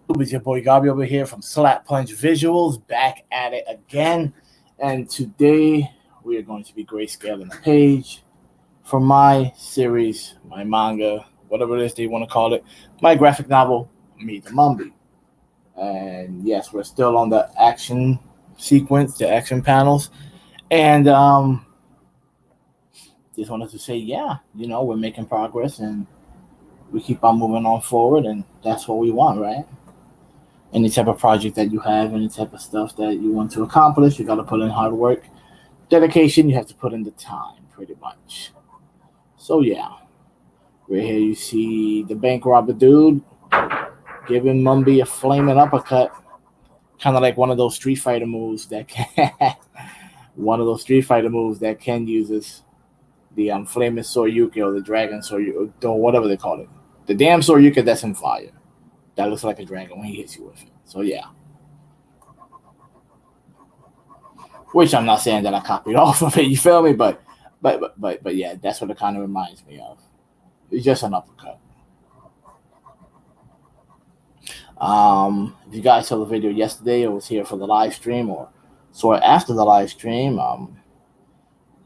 It's your boy Gabi over here from Slap Punch Visuals, back at it again. And today we are going to be grayscaling a page for my series, my manga, whatever it is they want to call it, my graphic novel, Meet the Mumbie. And yes, we're still on the action sequence, the action panels. And just wanted to say, yeah, we're making progress and we keep on moving on forward, and that's what we want, right? Any type of project that you have, any type of stuff that you want to accomplish, you got to put in hard work, dedication. You have to put in the time, pretty much. So yeah, right here you see the bank robber dude giving Mumbie a flaming uppercut, kind of like one of those Street Fighter moves that can, one of those Street Fighter moves that Ken uses, the flaming Soryuki or the dragon Soryuki or whatever they call it, the damn Soryuki that's in fire. That looks like a dragon when he hits you with it. So yeah. Which I'm not saying that I copied off of it, you feel me? But yeah, that's what it kind of reminds me of. It's just an uppercut. If you guys saw the video yesterday or was here for the live stream or saw it after the live stream,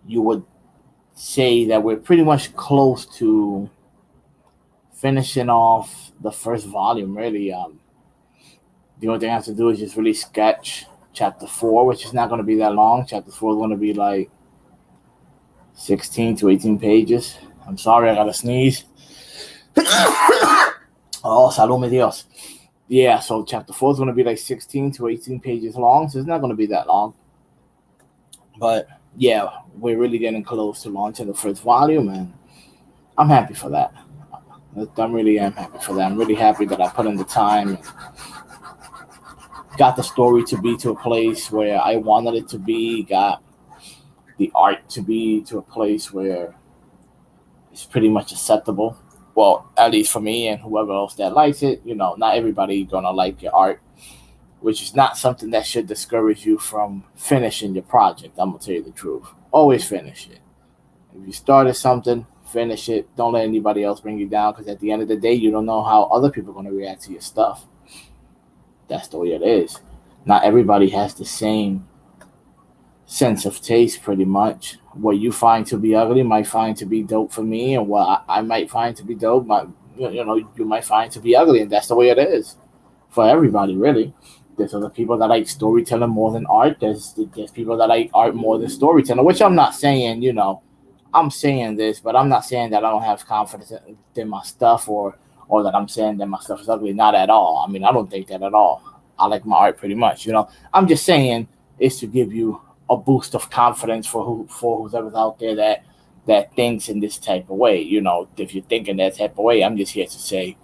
you would say that we're pretty much close to finishing off the first volume, really. The only thing I have to do is just really sketch chapter 4, which is not going to be that long. Chapter 4 is going to be like 16 to 18 pages. I'm sorry, I got to sneeze. Oh, salud mi Dios. Yeah, so chapter 4 is going to be like 16 to 18 pages long, so it's not going to be that long. But yeah, we're really getting close to launching the first volume, and I'm happy for that. I really am happy for that. I'm really happy that I put in the time and got the story to be to a place where I wanted it to be, got the art to be to a place where it's pretty much acceptable. Well, at least for me and whoever else that likes it. Not everybody gonna like your art, which is not something that should discourage you from finishing your project. I'm gonna tell you the truth. Always finish it. If you started something, finish it. Don't let anybody else bring you down, because at the end of the day, you don't know how other people are going to react to your stuff. That's the way it is. Not everybody has the same sense of taste, pretty much. What you find to be ugly might find to be dope for me, and what I might find to be dope, you might find to be ugly, and that's the way it is for everybody, really. There's other people that like storytelling more than art. There's people that like art more than storytelling, which I'm not saying, I'm saying this, but I'm not saying that I don't have confidence in my stuff, or that I'm saying that my stuff is ugly. Not at all. I mean, I don't think that at all. I like my art pretty much. I'm just saying it's to give you a boost of confidence for whoever's out there that thinks in this type of way. If you're thinking that type of way, I'm just here to say,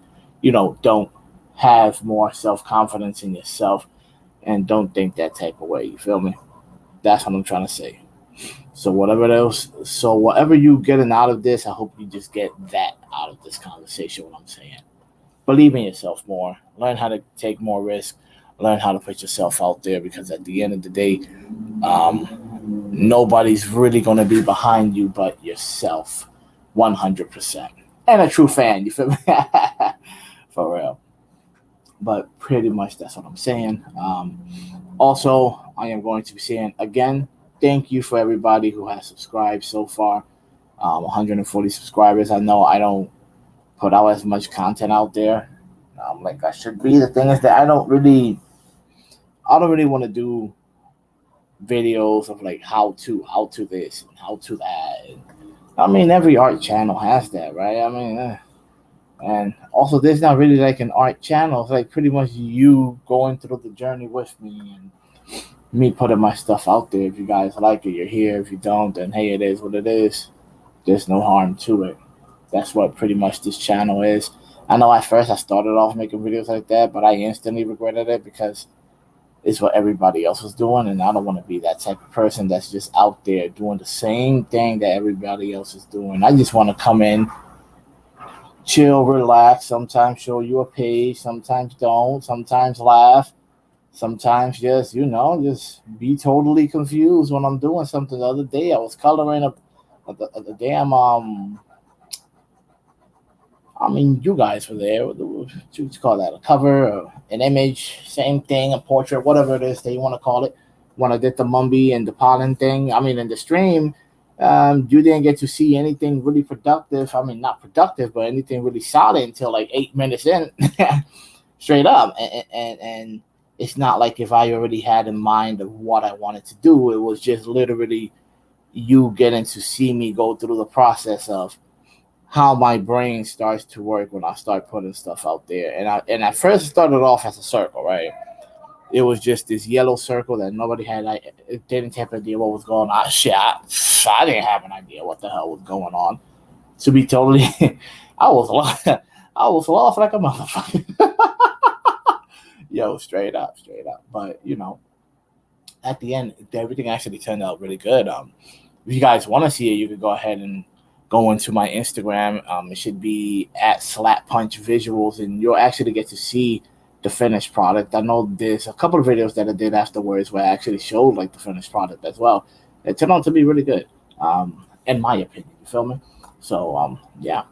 don't have more self confidence in yourself and don't think that type of way. You feel me? That's what I'm trying to say. Whatever you getting out of this, I hope you just get that out of this conversation. What I'm saying, believe in yourself more. Learn how to take more risk. Learn how to put yourself out there, because at the end of the day, nobody's really gonna be behind you but yourself, 100%. And a true fan. You feel me? For real. But pretty much that's what I'm saying. Also, I am going to be saying again, thank you for everybody who has subscribed so far. 140 subscribers. I know I don't put out as much content out there like I should be. The thing is that I don't really want to do videos of like how to this and how to that. I mean, every art channel has that, right? I mean, and also there's not really like an art channel. It's like pretty much you going through the journey with me and me putting my stuff out there. If you guys like it, you're here. If you don't, then hey, it is what it is. There's no harm to it. That's what pretty much this channel is. I know at first I started off making videos like that, but I instantly regretted it because it's what everybody else was doing, and I don't want to be that type of person that's just out there doing the same thing that everybody else is doing. I just want to come in, chill, relax, sometimes show you a page, sometimes don't, sometimes laugh, sometimes just be totally confused when I'm doing something. The other day I was coloring a damn I mean, you guys were there. What you call that? A cover, an image, same thing, a portrait, whatever it is that you want to call it. When I did the Mumbie and the pollen thing, I mean, in the stream, you didn't get to see anything really productive. I mean, not productive, but anything really solid until like 8 minutes in, straight up. And it's not like if I already had in mind of what I wanted to do. It was just literally you getting to see me go through the process of how my brain starts to work when I start putting stuff out there. And I first started off as a circle, right? It was just this yellow circle that nobody had. It didn't have an idea what was going on. Shit, I didn't have an idea what the hell was going on. To be totally, I was lost. I was lost like a motherfucker. Yo, straight up, straight up. But at the end, everything actually turned out really good. If you guys want to see it, you could go ahead and go into my Instagram. It should be at Slap Punch Visuals, and you'll actually get to see the finished product. I know there's a couple of videos that I did afterwards where I actually showed like the finished product as well. It turned out to be really good, in my opinion. You feel me? So yeah,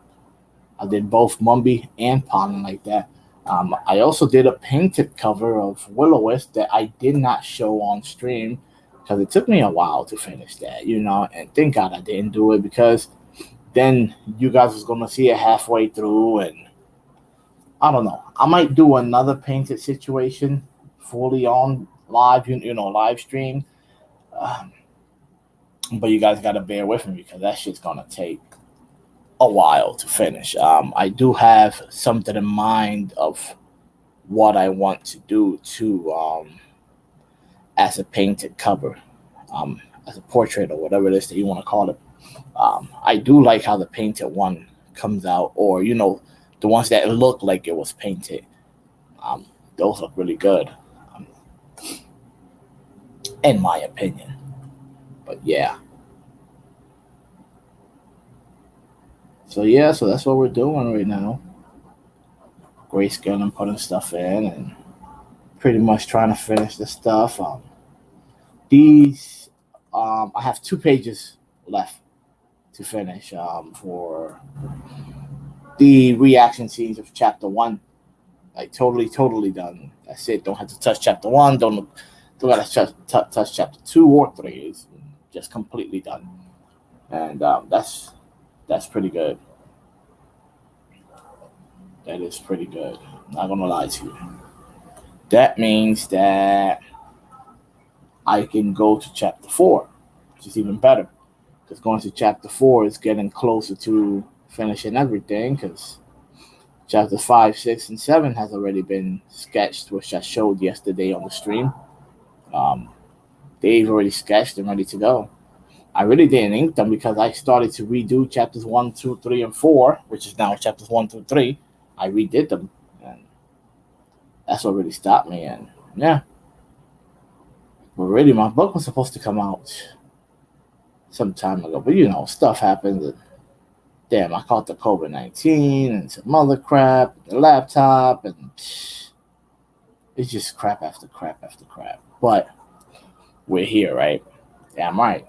I did both Mumbie and Pollen like that. I also did a painted cover of Will-O-Wisp that I did not show on stream because it took me a while to finish that, and thank God I didn't do it because then you guys was gonna see it halfway through, and I don't know. I might do another painted situation fully on live, live stream. Um, but you guys gotta bear with me because that shit's gonna take a while to finish. I do have something in mind of what I want to do to as a painted cover, as a portrait or whatever it is that you want to call it. I do like how the painted one comes out, or the ones that look like it was painted. Um, those look really good, um, in my opinion. But yeah, so that's what we're doing right now. Grayscaling, putting stuff in, and pretty much trying to finish the stuff. These, I have 2 pages left to finish for the reaction scenes of chapter 1. Like totally done. That's it. Don't have to touch chapter 1. Don't gotta touch chapter 2 or 3. It's just completely done, and that's pretty good. That is pretty good. Not gonna lie to you. That means that I can go to chapter 4, which is even better. Because going to chapter 4 is getting closer to finishing everything. Because chapters 5, 6, and 7 has already been sketched, which I showed yesterday on the stream. Um, they've already sketched and ready to go. I really didn't ink them because I started to redo chapters 1, 2, 3, and 4, which is now chapters 1 through 3. I redid them, and that's what really stopped me. And yeah, but really, my book was supposed to come out some time ago, but stuff happens. And damn, I caught the COVID-19 and some other crap, the laptop, and it's just crap after crap after crap. But we're here, right? Damn right.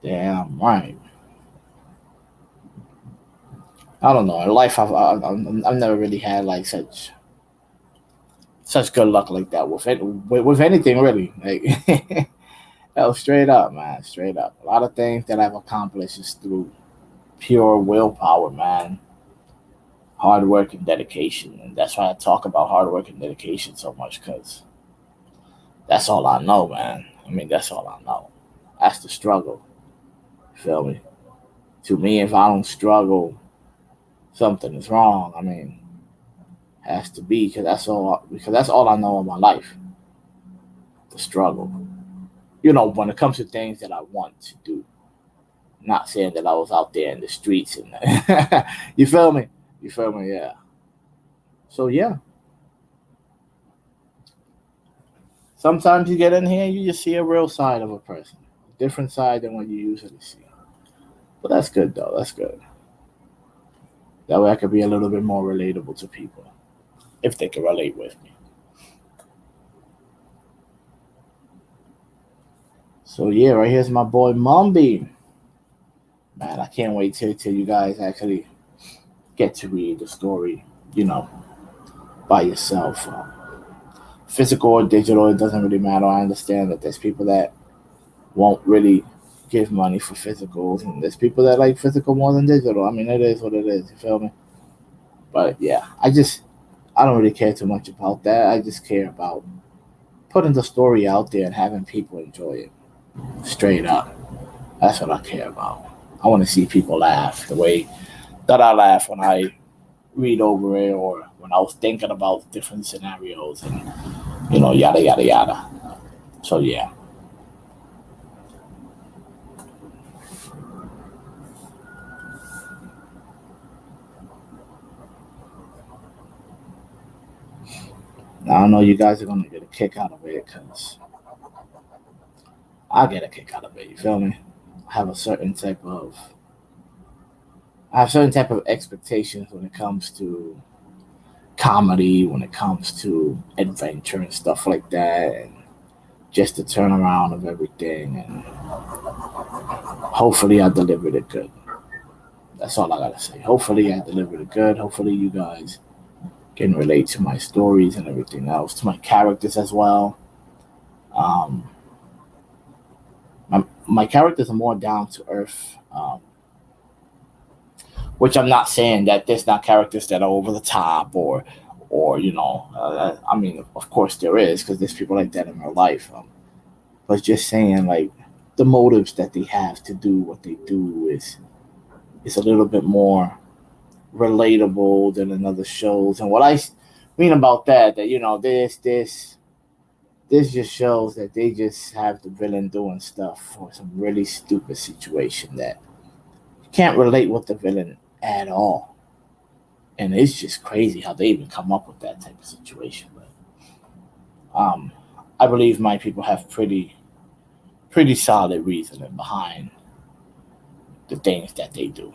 Damn right. I don't know. In life, I've never really had like such good luck like that with anything really. Like, hell, straight up, man, straight up. A lot of things that I've accomplished is through pure willpower, man. Hard work and dedication, and that's why I talk about hard work and dedication so much because that's all I know, man. I mean, that's all I know. That's the struggle. Feel me? To me, if I don't struggle, something is wrong. I mean, has to be because that's all I know in my life. The struggle. When it comes to things that I want to do. Not saying that I was out there in the streets and you feel me? You feel me? Yeah. So yeah. Sometimes you get in here and you just see a real side of a person. A different side than what you usually see. But that's good though. That's good. That way I could be a little bit more relatable to people. If they can relate with me. So yeah, right here's my boy Mumbie. Man, I can't wait till you guys actually get to read the story, by yourself. Physical or digital, it doesn't really matter. I understand that there's people that won't really give money for physicals, and there's people that like physical more than digital. I mean, it is what it is. You feel me? But yeah, I don't really care too much about that. I just care about putting the story out there and having people enjoy it. Straight up, that's what I care about. I want to see people laugh the way that I laugh when I read over it or when I was thinking about different scenarios and yada yada yada. So yeah. Now I know you guys are gonna get a kick out of it because I get a kick out of it. You feel me? I have a certain type of I have certain type of expectations when it comes to comedy, when it comes to adventure and stuff like that, and just the turnaround of everything. And hopefully, I delivered it good. That's all I gotta say. Hopefully, I delivered it good. Hopefully, you guys can relate to my stories and everything else, to my characters as well. Um, my characters are more down to earth, which I'm not saying that there's not characters that are over the top or I mean, of course there is because there's people like that in real life. But just saying like the motives that they have to do what they do is a little bit more relatable than in other shows. And what I mean about that this just shows that they just have the villain doing stuff for some really stupid situation that you can't relate with the villain at all. And it's just crazy how they even come up with that type of situation. But um, I believe my people have pretty solid reasoning behind the things that they do.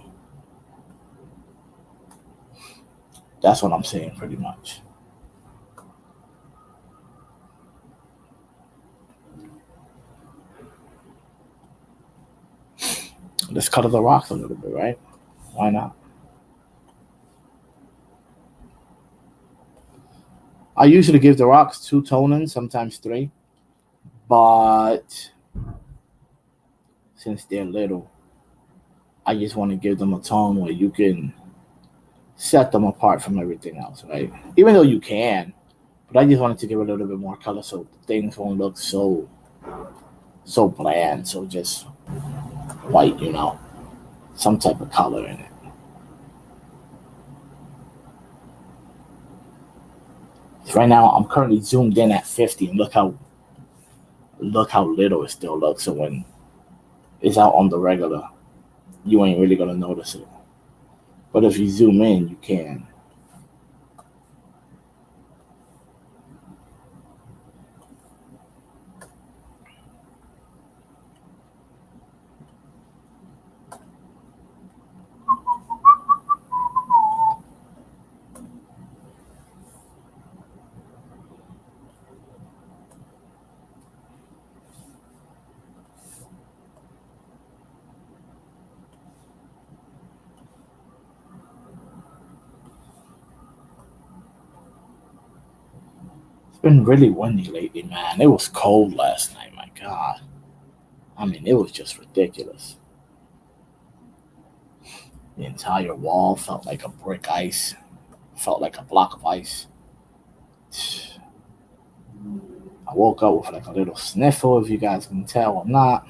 That's what I'm saying, pretty much. Let's color the rocks a little bit, right? Why not? I usually give the rocks two tonings, sometimes three, but since they're little, I just want to give them a tone where you can set them apart from everything else, right? Even though you can, but I just wanted to give a little bit more color so things won't look so bland, so just white, some type of color in it. So right now, I'm currently zoomed in at 50, and look how little it still looks. So when it's out on the regular, you ain't really gonna notice it. But if you zoom in, you can. It's been really windy lately, man. It was cold last night. My God, I mean, it was just ridiculous. The entire wall felt like a brick ice. Felt like a block of ice. I woke up with like a little sniffle, if you guys can tell or not.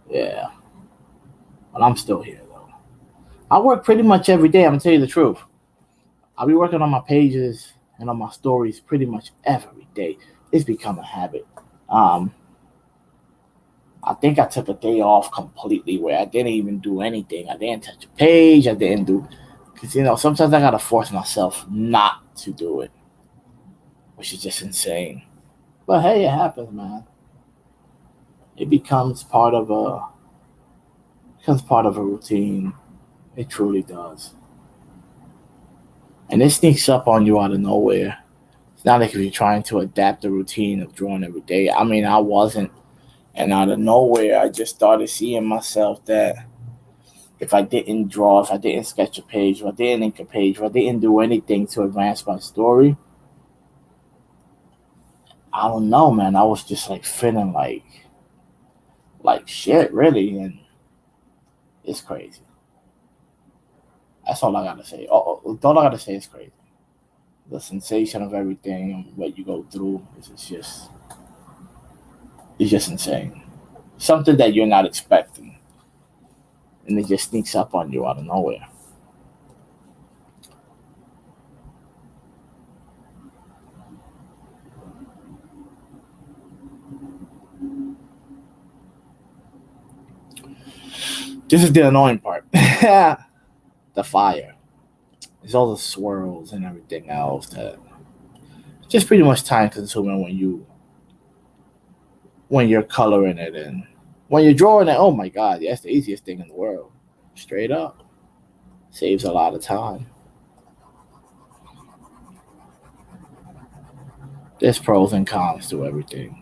Yeah, but I'm still here though. I work pretty much every day. I'm gonna tell you the truth. I'll be working on my pages and on my stories pretty much every day. It's become a habit. Um, I think I took a day off completely where I didn't even do anything. I didn't touch a page. I didn't do because sometimes I gotta force myself not to do it, which is just insane. But hey, it happens, man. It becomes part of a routine. It truly does, and it sneaks up on you out of nowhere. It's not like if you're trying to adapt the routine of drawing every day. I mean, I wasn't, and out of nowhere, I just started seeing myself that if I didn't draw, if I didn't sketch a page, if I didn't ink a page, if I didn't do anything to advance my story, I don't know, man. I was just like feeling like shit, really, and it's crazy. That's all I gotta say. All I gotta say is crazy. The sensation of everything and what you go through it's just insane. Something that you're not expecting, and it just sneaks up on you out of nowhere. This is the annoying part. The fire. There's all the swirls and everything else that just pretty much time consuming when you're coloring it and when you're drawing it. Oh my god, that's the easiest thing in the world. Straight up, saves a lot of time. There's pros and cons to everything.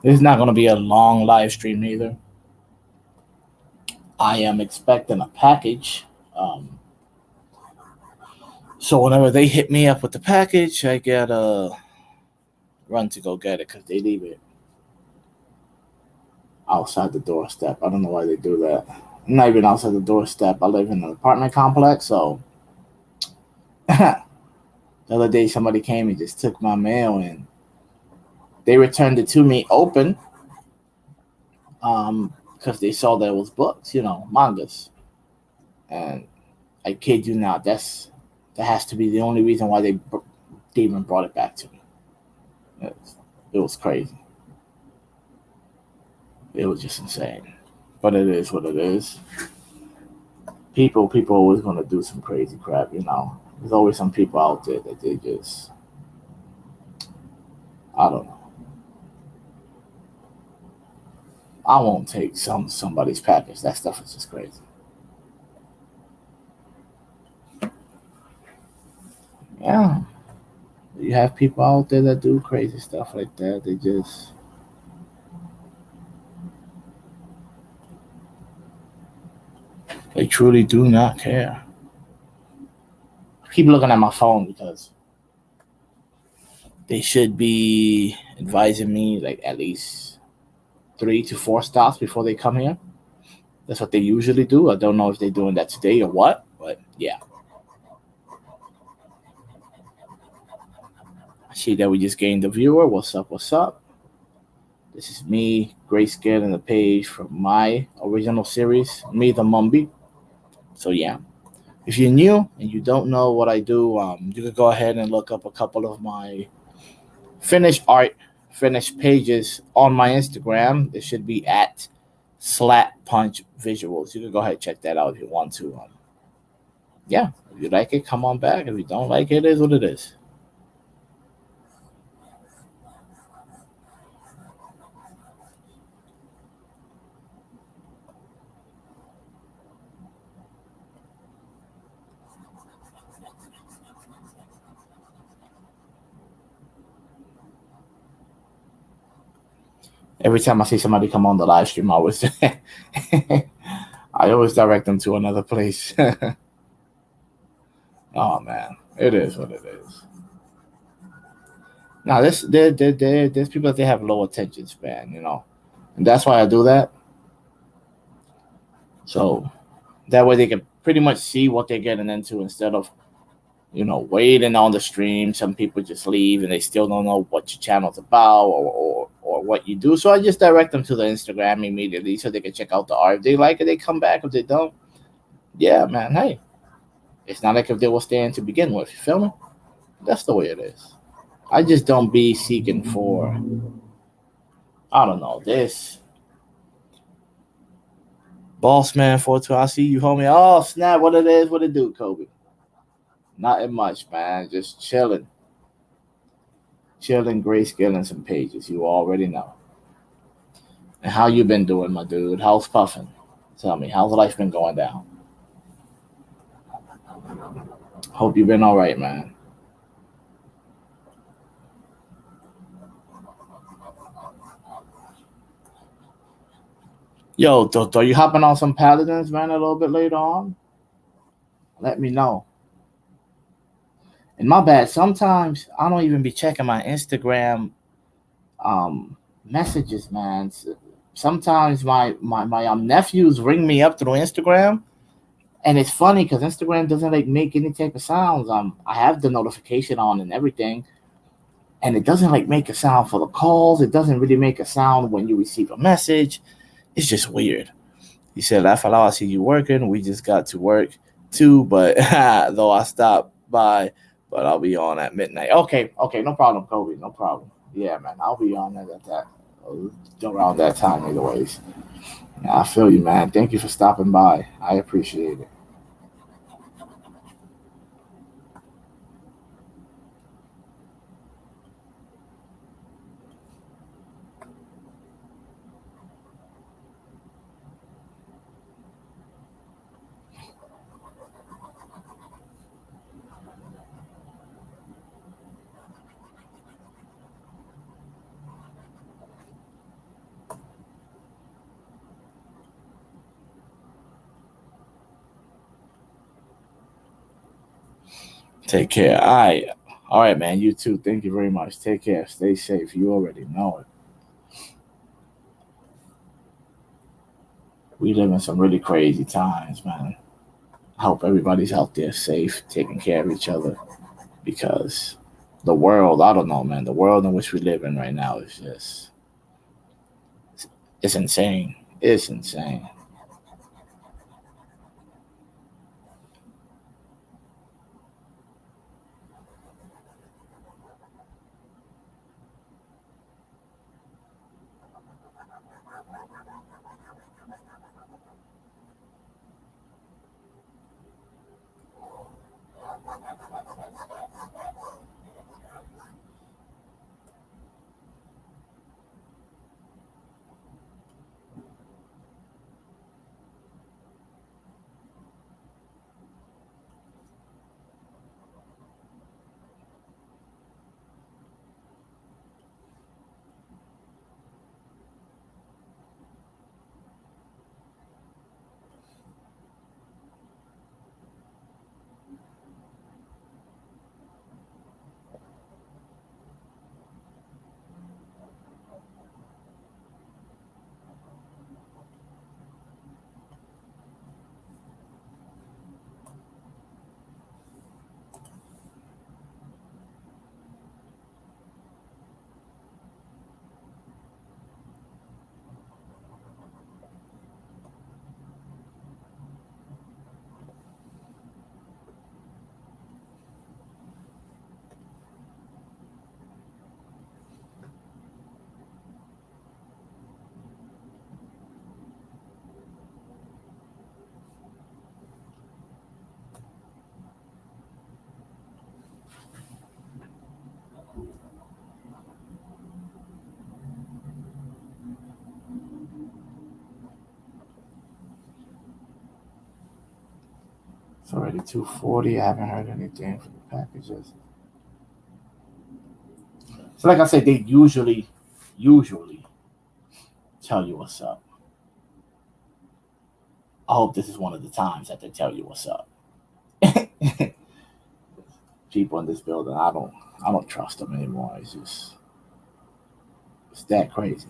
It's not gonna be a long live stream either. I am expecting a package. So whenever they hit me up with the package, I gotta run to go get it because they leave it outside the doorstep. I don't know why they do that. Not even outside the doorstep. I live in an apartment complex, so the other day somebody came and just took my mail and they returned it to me open because they saw that it was books, mangas. And I kid you not, that has to be the only reason why they even brought it back to me. It was crazy. It was just insane. But it is what it is. People always gonna do some crazy crap. There's always some people out there that they just, I don't know. I won't take somebody's package. That stuff is just crazy. Yeah, you have people out there that do crazy stuff like that. They just They truly do not care. I keep looking at my phone because they should be advising me like at least 3 to 4 stops before they come here. That's what they usually do. I don't know if they're doing that today or what, but yeah. I see that we just gained a viewer. What's up? What's up? This is me, grayscaling the page from my original series, Me the Mumbie. So yeah, if you're new and you don't know what I do, you can go ahead and look up a couple of my finished art, finished pages on my Instagram. It should be at Slap Punch Visuals. You can go ahead and check that out if you want to. Yeah, if you like it, come on back. If you don't like it, it is what it is. Every time I see somebody come on the live stream, I always direct them to another place. Oh man, it is what it is. Now there's people that they have low attention span, and that's why I do that. So that way they can pretty much see what they're getting into instead of waiting on the stream. Some people just leave and they still don't know what your channel's about or what you do. So I just direct them to the Instagram immediately so they can check out the art. If they like it, they come back. If they don't, yeah, man, hey, it's not like if they were staying to begin with. You feel me? That's the way it is. I just don't be seeking for, I don't know, this. Boss man 42, I see you, homie. Oh, snap, what it is, what it do, Kobe? Nothing much, man. Just chilling. Chilling, grayscaling some pages. You already know. And how you been doing, my dude? How's puffing? Tell me, how's life been going down? Hope you've been all right, man. Yo, are you hopping on some Paladins, man, a little bit later on? Let me know. And my bad, sometimes I don't even be checking my Instagram messages, man. Sometimes my nephews ring me up through Instagram, and it's funny because Instagram doesn't like make any type of sounds. I have the notification on and everything, and it doesn't like make a sound for the calls. It doesn't really make a sound when you receive a message. It's just weird. He said, "Afalao, I see you working. We just got to work too, but though I stopped by, but I'll be on at midnight." Okay, no problem, Kobe, no problem. Yeah, man, I'll be on at that around that time, either ways. Yeah, I feel you, man. Thank you for stopping by. I appreciate it. Take care. All right, man. You too. Thank you very much. Take care. Stay safe. You already know it. We live in some really crazy times, man. I hope everybody's out there safe, taking care of each other, because the world, I don't know, man. The world in which we live in right now is just, it's insane. It's insane. It's already 2:40. I haven't heard anything from the packages. So like I said, they usually tell you what's up. I hope this is one of the times that they tell you what's up. People in this building, I don't trust them anymore. It's that crazy.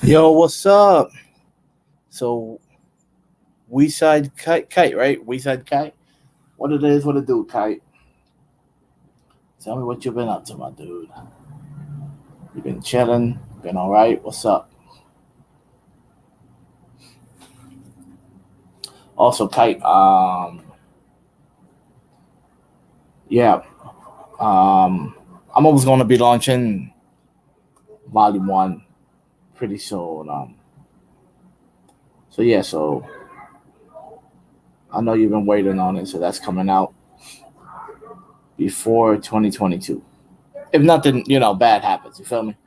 Yo, what's up? So we side kite, right? We side kite. What it is, what it do, kite? Tell me what you've been up to, my dude. You been chilling? Been all right? What's up? Also, kite. Yeah. I'm always gonna be launching Volume One pretty soon. So yeah, so I know you've been waiting on it, so that's coming out before 2022. If nothing, bad happens, you feel me?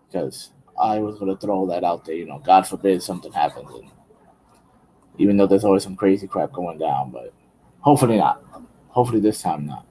Because I was gonna throw that out there. God forbid something happens, and even though there's always some crazy crap going down, but hopefully not. Hopefully this time not.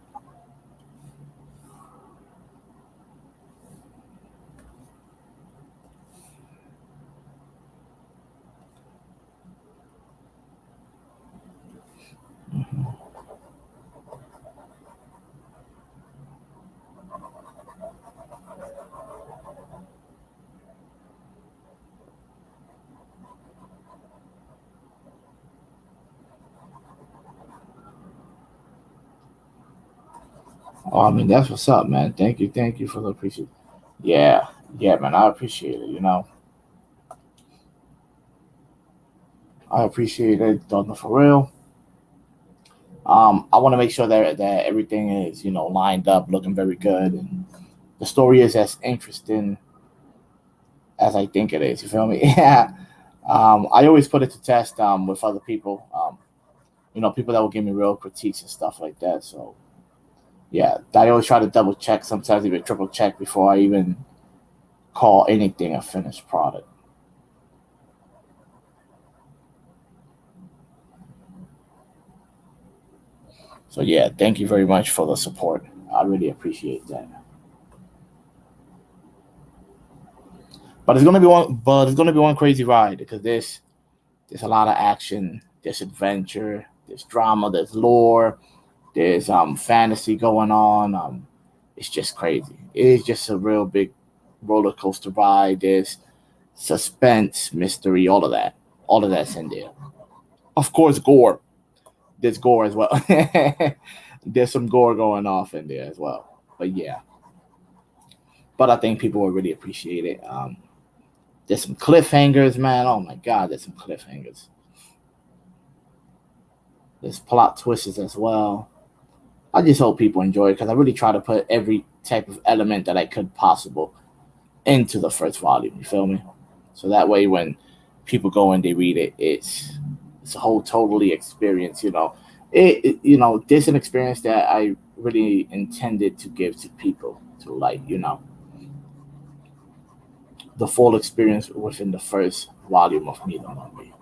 Oh, I mean, that's what's up, man. Thank you for the appreciation. Yeah, yeah, man, I appreciate it. I appreciate it, done for real. I want to make sure that everything is lined up, looking very good, and the story is as interesting as I think it is. You feel me? Yeah. I always put it to test with other people. People that will give me real critiques and stuff like that. So yeah, I always try to double check, sometimes even triple check before I even call anything a finished product. So yeah, thank you very much for the support. I really appreciate that. But it's gonna be one crazy ride because there's a lot of action, there's adventure, there's drama, there's lore, there's fantasy going on. It's just crazy. It is just a real big roller coaster ride. There's suspense, mystery, all of that. All of that's in there. Of course, gore. There's gore as well. There's some gore going off in there as well. But yeah, but I think people will really appreciate it. There's some cliffhangers, man. Oh my god, there's some cliffhangers. There's plot twists as well. I just hope people enjoy it because I really try to put every type of element that I could possible into the first volume. You feel me? So that way, when people go and they read it, it's a whole totally experience. This an experience that I really intended to give to people to the full experience within the first volume of Me the Mumbie.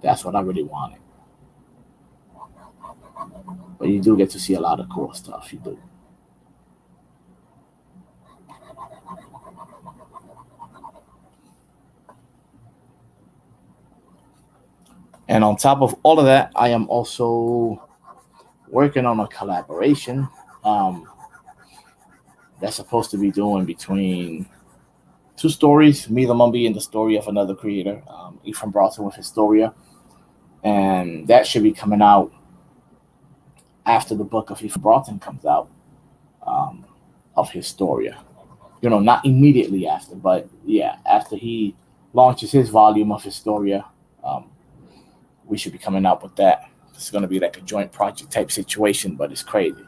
That's what I really wanted. But you do get to see a lot of cool stuff. You do. And on top of all of that, I am also working on a collaboration um, that's supposed to be doing between two stories, Me the Mumby and the story of another creator, Ephraim Broughton with Historia. And that should be coming out after the book of Ephraim Broughton comes out um, of Historia. Not immediately after, but yeah, after he launches his volume of Historia, um, we should be coming out with that. It's going to be like a joint project type situation, but it's crazy.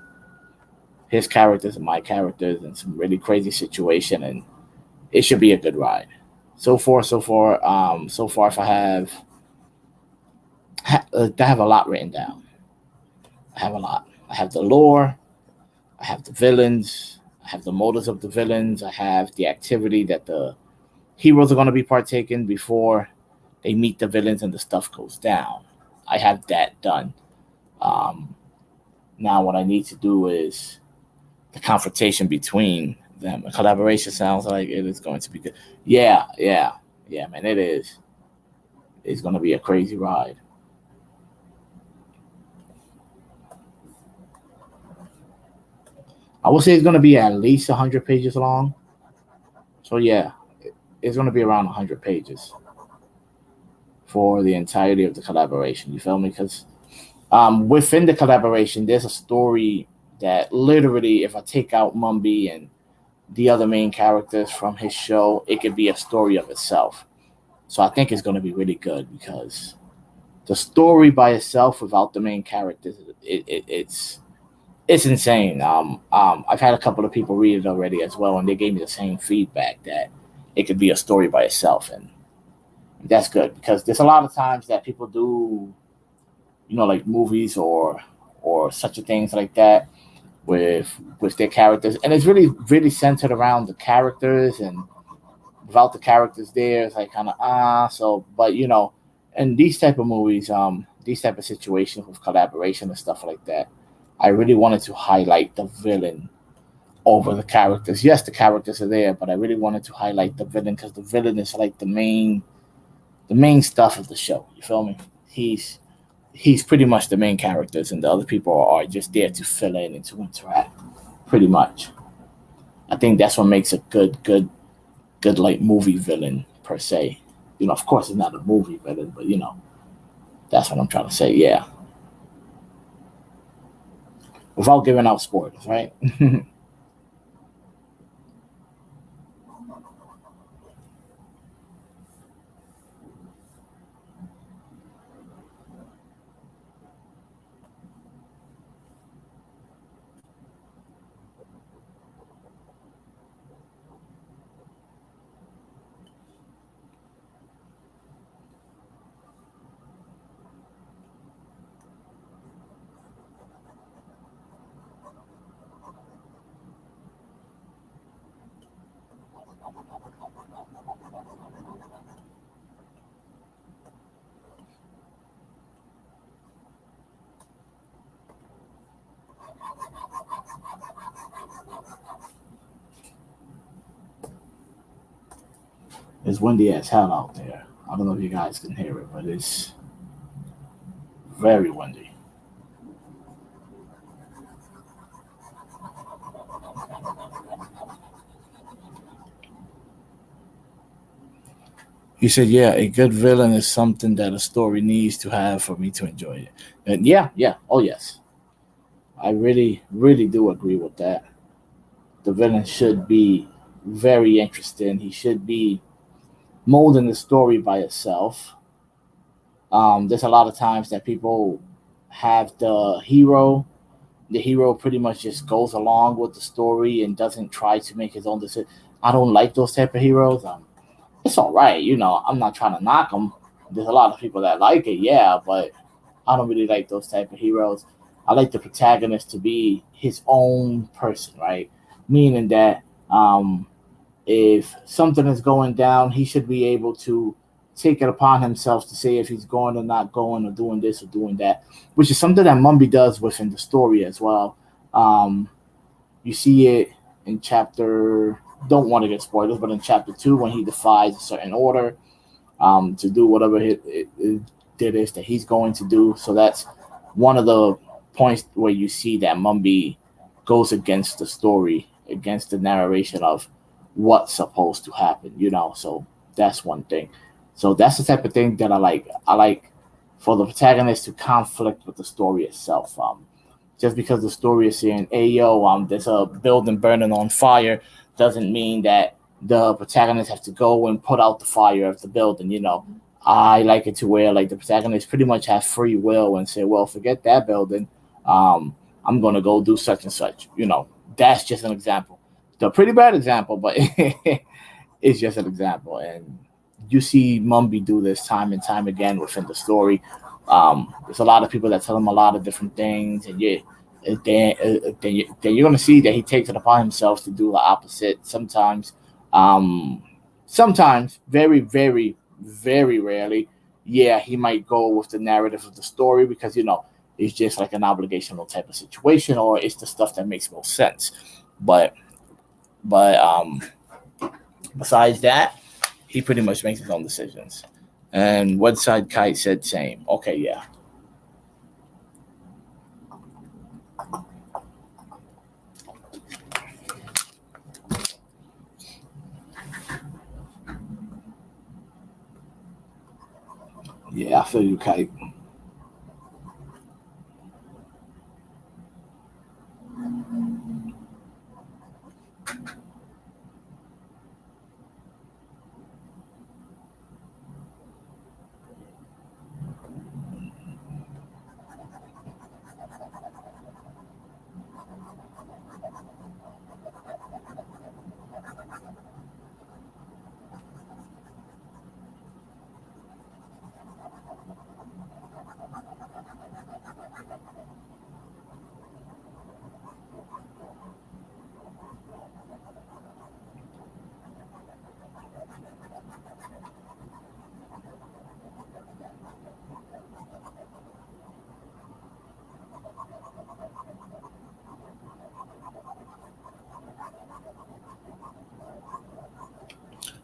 His characters and my characters and some really crazy situation, and it should be a good ride. So far, if I have a lot written down. I have a lot. I have the lore. I have the villains. I have the motives of the villains. I have the activity that the heroes are going to be partaking before they meet the villains and the stuff goes down. I have that done. Um, Now, what I need to do is the confrontation between them. A collaboration sounds like it is going to be good. Yeah, yeah, yeah, man. It is. It's going to be a crazy ride. I would say it's going to be at least 100 pages long. So yeah, it's going to be around 100 pages for the entirety of the collaboration. You feel me? Because within the collaboration, there's a story that literally, if I take out Mumbie and the other main characters from his show, it could be a story of itself. So I think it's going to be really good because the story by itself, without the main characters, it's insane. I've had a couple of people read it already as well, and they gave me the same feedback that it could be a story by itself, and that's good because there's a lot of times that people do, like movies or such a things like that with their characters, and it's really centered around the characters, and without the characters there, it's like kind of so. But in these type of movies, these type of situations with collaboration and stuff like that, I really wanted to highlight the villain over the characters. Yes, the characters are there, but I really wanted to highlight the villain because the villain is like the main stuff of the show. You feel me? he's pretty much the main characters, and the other people are just there to fill in and to interact. Pretty much, I think that's what makes a good like movie villain per se. Of course, it's not a movie villain, but that's what I'm trying to say. Yeah, without giving out spoilers, right? It's windy as hell out there. I don't know if you guys can hear it, but it's very windy. He said, "Yeah, a good villain is something that a story needs to have for me to enjoy it." And yeah, yeah, oh yes, I really, really do agree with that. The villain should be very interesting. He should be molding the story by itself. There's a lot of times that people have the hero pretty much just goes along with the story and doesn't try to make his own decision. I don't like those type of heroes. It's all right, I'm not trying to knock them. There's a lot of people that like it, yeah, but I don't really like those type of heroes. I like the protagonist to be his own person, right? Meaning that if something is going down, he should be able to take it upon himself to say if he's going or not going or doing this or doing that, which is something that Mumbie does within the story as well. Um, you see it in chapter. Don't want to get spoilers, but in chapter 2, when he defies a certain order to do whatever it is that he's going to do. So that's one of the points where you see that Mumbie goes against the story, against the narration of what's supposed to happen. So that's one thing. So that's the type of thing that I like. I like for the protagonist to conflict with the story itself. Just because the story is saying, "Hey, yo, there's a building burning on fire," doesn't mean that the protagonist has to go and put out the fire of the building. I like it to where like the protagonist pretty much has free will and say, "Well, forget that building. I'm gonna go do such and such." That's just an example. The pretty bad example, but it's just an example. And you see Mumbie do this time and time again within the story. There's a lot of people that tell him a lot of different things, and then you're going to see that he takes it upon himself to do the opposite sometimes. Um, Sometimes, very, very, very rarely, yeah, he might go with the narrative of the story because it's just like an obligational type of situation, or it's the stuff that makes most sense. But but besides that, he pretty much makes his own decisions. And Woodside Kite said same. Okay, yeah. Yeah, I feel you, Kite.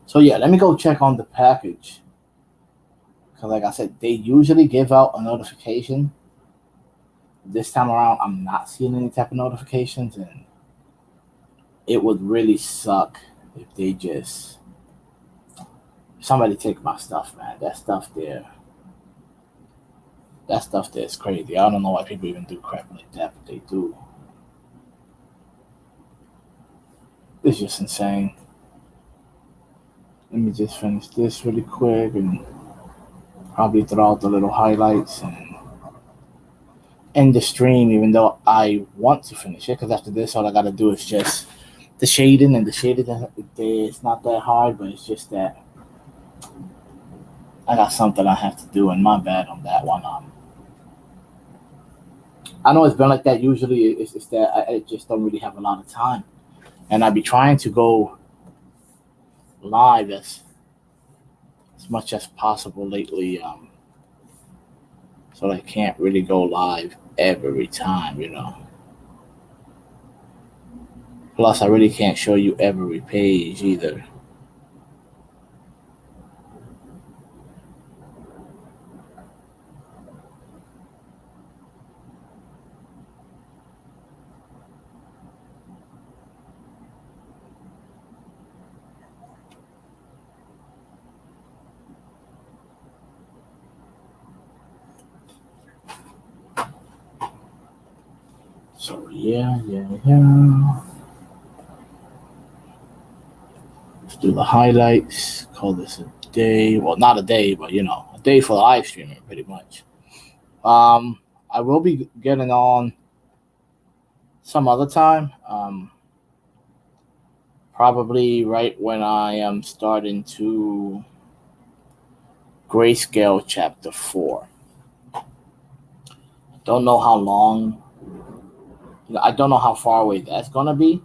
So yeah, let me go check on the package Because, like I said, they usually give out a notification. This time around, I'm not seeing any type of notifications, and it would really suck if they just somebody take my stuff, man. That stuff there is crazy. I don't know why people even do crap like that, but they do. It's just insane. Let me just finish this really quick and probably throw out the little highlights and end the stream, even though I want to finish it, because after this, all I got to do is just the shading, and the shading it's not that hard, but it's just that I got something I have to do, and my bad on that one. I know it's been like that. Usually, it's that I just don't really have a lot of time, and I be trying to go live as much as possible lately. So I can't really go live every time, you know. Plus, I really can't show you every page either. So yeah. Let's do the highlights. Call this a day. Well, not a day, but you know, a day for live streaming, pretty much. I will be getting on some other time. Probably right when I am starting to grayscale chapter 4. Don't know how long. I don't know how far away that's gonna be.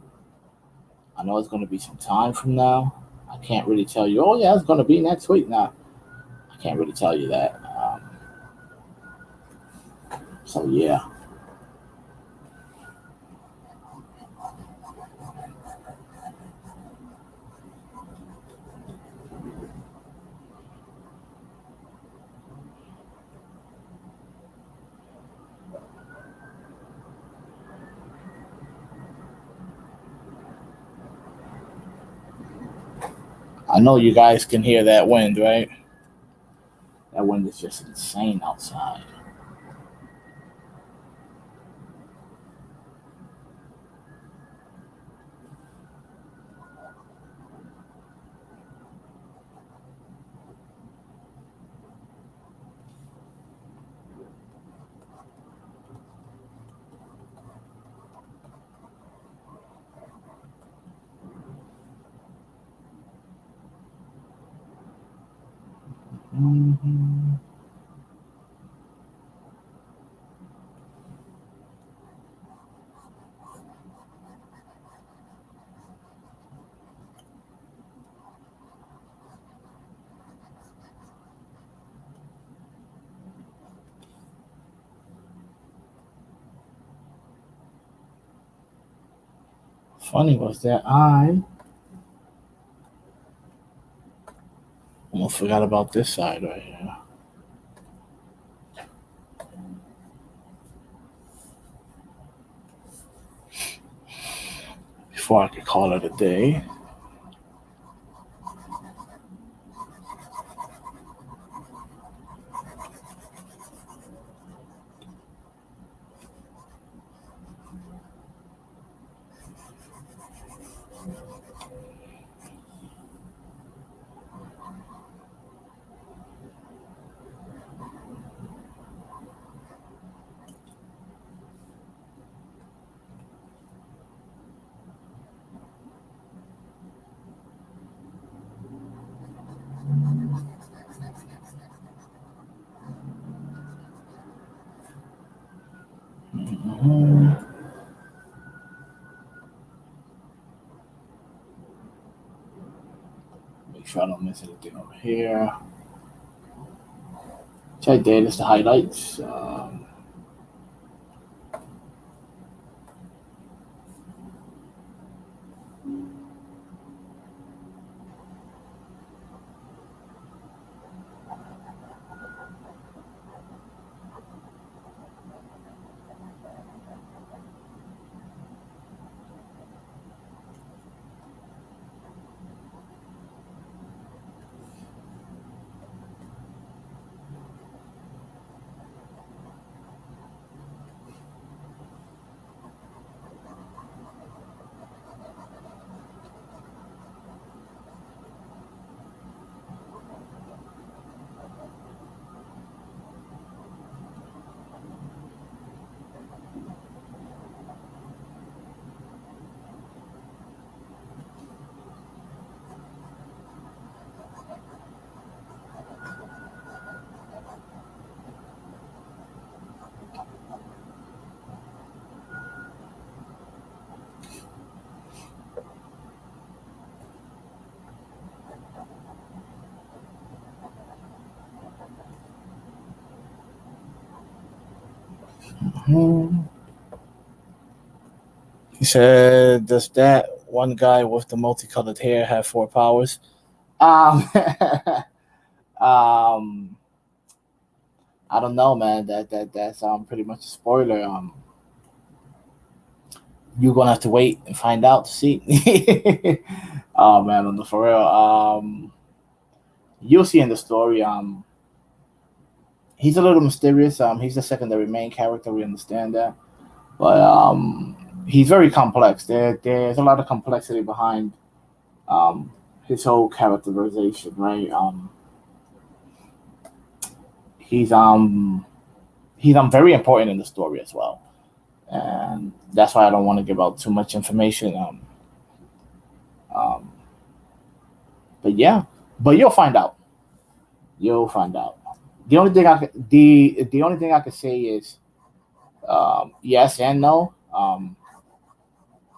I know it's gonna be some time from now. I can't really tell you. Oh yeah, it's gonna be next week. Now I can't really tell you that. So yeah. I know you guys can hear that wind, right? That wind is just insane outside. Mm-hmm. Funny was that I almost forgot about this side right here. Before I could call it a day. Mm-hmm. Make sure I don't miss anything over here. Check there, that's the highlights. He said, "Does that one guy with the multicolored hair have 4 powers?" Um, um, I don't know, man. That's pretty much a spoiler. You're gonna have to wait and find out to see. Oh man, on the for real. You'll see in the story. He's a little mysterious. He's the secondary main character. We understand that, but he's very complex. There's a lot of complexity behind his whole characterization, right? He's very important in the story as well, and that's why I don't want to give out too much information. Um, but yeah, but you'll find out. You'll find out. The only thing I could say is yes and no.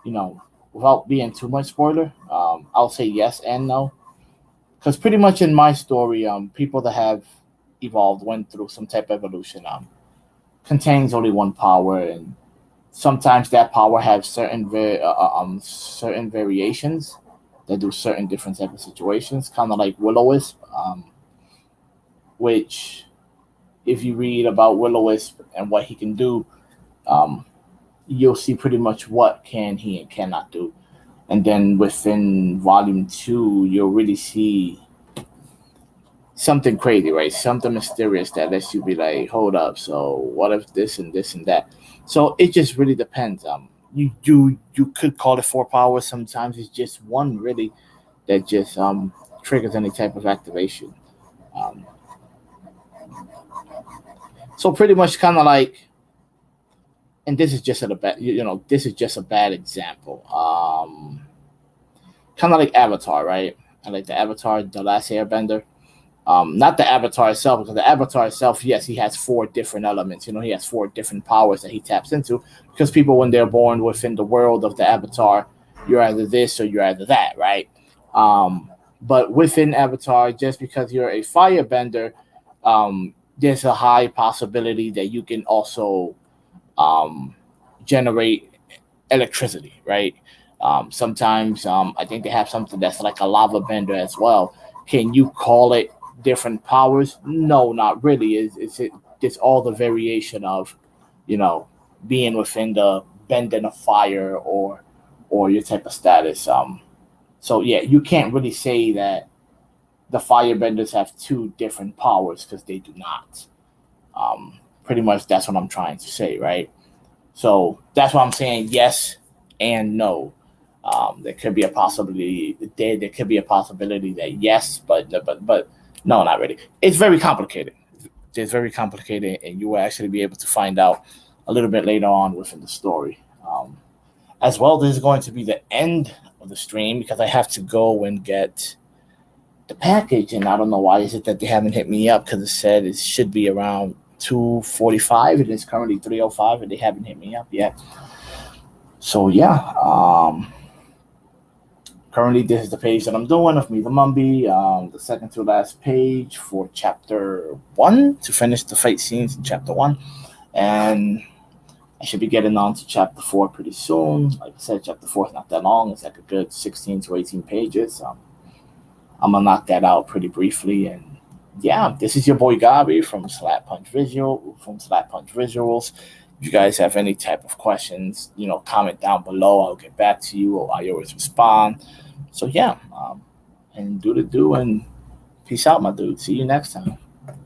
You know, without being too much spoiler, I'll say yes and no. Because pretty much in my story, people that have evolved went through some type of evolution. Contains only one power, and sometimes that power has certain variations that do certain different type of situations, kind of like Will-O-Wisp, which if you read about Will-O-Wisp and what he can do, um, you'll see pretty much what can he and cannot do. And then within volume 2, you'll really see something crazy, right? Something mysterious that lets you be like, hold up, so what if this and this and that? So it just really depends. You could call it 4 powers. Sometimes it's just one really that just triggers any type of activation. Um, so pretty much kind of like, and this is just a bad, this is just a bad example. Kind of like Avatar, right? I like the Avatar, the Last Airbender. Not the Avatar itself, because the Avatar itself, yes, he has 4 different elements. He has 4 different powers that he taps into. Because people, when they're born within the world of the Avatar, you're either this or you're either that, right? But within Avatar, just because you're a firebender, there's a high possibility that you can also um, generate electricity, right? Sometimes I think they have something that's like a lava bender as well. Can you call it different powers? No, not really. It's all the variation of, you know, being within the bending of fire or your type of status. So yeah, you can't really say that the firebenders have 2 different powers because they do not. Pretty much that's what I'm trying to say, right? So that's why I'm saying yes and no. There could be a possibility. There could be a possibility that yes, but no, not really. It's very complicated. It's very complicated, and you will actually be able to find out a little bit later on within the story. As well, this is going to be the end of the stream because I have to go and get the package, and I don't know why is it that they haven't hit me up because it said it should be around 2:45. It is currently 3:05, and they haven't hit me up yet. So yeah, currently this is the page that I'm doing of me, the Mumbie, the second to last page for chapter 1 to finish the fight scenes in chapter 1, and I should be getting on to chapter 4 pretty soon. Like I said, chapter 4 is not that long. It's like a good 16 to 18 pages. I'm gonna knock that out pretty briefly, and yeah, this is your boy Gabi from Slap Punch Visuals. If you guys have any type of questions, comment down below. I'll get back to you, or I always respond. So yeah, and do the do, and peace out, my dude. See you next time.